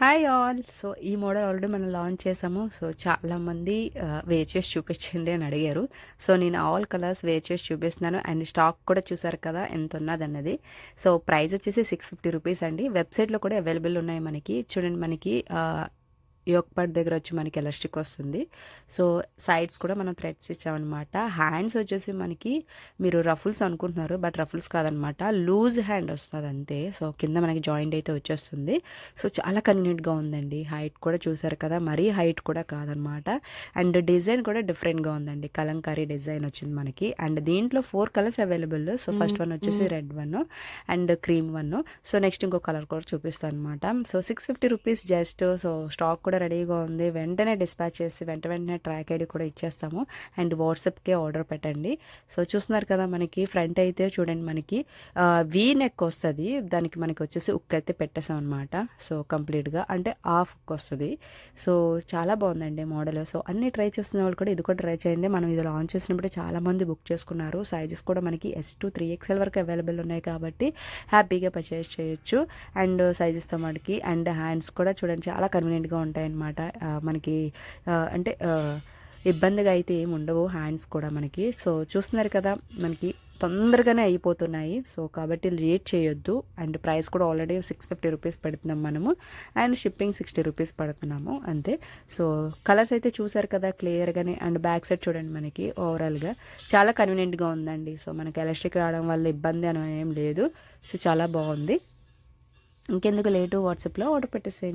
Hi all. So ఈ model already మనం launch చేసాము. సో చాలామంది వేర్ చేసి చూపించండి అని అడిగారు. సో నేను ఆల్ కలర్స్ వేర్ చేసి చూపిస్తున్నాను. అండ్ స్టాక్ కూడా చూసారు కదా ఎంత ఉన్నదన్నది. సో ప్రైస్ వచ్చేసి 650 రూపీస్ అండి. వెబ్సైట్లో కూడా అవైలబుల్ ఉన్నాయి మనకి. చూడండి, మనకి యోక్ పార్ట్ దగ్గర వచ్చి మనకి ఎలాస్టిక్ వస్తుంది. సో సైడ్స్ కూడా మనం థ్రెడ్స్ ఇచ్చామన్నమాట. హ్యాండ్స్ వచ్చేసి మనకి మీరు రఫుల్స్ అనుకుంటున్నారు, బట్ రఫుల్స్ కాదనమాట, లూజ్ హ్యాండ్ వస్తుంది అంతే. సో కింద మనకి జాయింట్ అయితే వచ్చేస్తుంది. సో చాలా కన్వీనియంట్గా ఉందండి. హైట్ కూడా చూసారు కదా, మరీ హైట్ కూడా కాదనమాట. అండ్ డిజైన్ కూడా డిఫరెంట్గా ఉందండి. కలంకారీ డిజైన్ వచ్చింది మనకి. అండ్ దీంట్లో 4 colours available. So first one వచ్చేసి red one and cream one. So next ఇంకో కలర్ కూడా చూపిస్తాను అనమాట. So 650 rupees just. So stock కూడా రెడీగా ఉంది. వెంటనే డిస్పాచ్ చేసి వెంటనే ట్రాక్ ఐడి కూడా ఇచ్చేస్తాము. అండ్ వాట్సాప్కే ఆర్డర్ పెట్టండి. సో చూస్తున్నారు కదా, మనకి ఫ్రంట్ అయితే చూడండి, మనకి వీ నెక్ వస్తుంది. దానికి మనకి వచ్చేసి ఉక్ అయితే పెట్టేసాం అనమాట. సో కంప్లీట్గా అంటే హాఫ్ ఉక్ వస్తుంది. సో చాలా బాగుందండి మోడల్. సో అన్ని ట్రై చేస్తున్న వాళ్ళు కూడా ఇది కూడా ట్రై చేయండి. మనం ఇది లాంచ్ చేసినప్పుడు చాలామంది బుక్ చేసుకున్నారు. సైజెస్ కూడా మనకి S to 3XL వరకు అవైలబుల్ ఉన్నాయి కాబట్టి హ్యాపీగా పర్చేస్ చేయొచ్చు. అండ్ సైజెస్తో మనకి అండ్ హ్యాండ్స్ కూడా చూడండి చాలా కన్వీనియంట్గా ఉంటాయి అన్నమాట. మనకి అంటే ఇబ్బందిగా అయితే ఏమి ఉండవు హ్యాండ్స్ కూడా మనకి. సో చూస్తున్నారు కదా, మనకి తొందరగానే అయిపోతున్నాయి. సో కాబట్టి లేట్ చేయొద్దు. అండ్ ప్రైస్ కూడా ఆల్రెడీ 650 రూపీస్ పెడుతున్నాం మనము. అండ్ షిప్పింగ్ 60 రూపీస్ పడుతున్నాము అంతే. సో కలర్స్ అయితే చూసారు కదా క్లియర్గానే. అండ్ బ్యాక్ సైడ్ చూడండి, మనకి ఓవరాల్గా చాలా కన్వీనియంట్గా ఉందండి. సో మనకి ఎలాస్టిక్ రావడం వల్ల ఇబ్బంది అని ఏం లేదు. సో చాలా బాగుంది. ఇంకెందుకు లేటు, వాట్సాప్లో ఆర్డర్ పెట్టేసేయండి.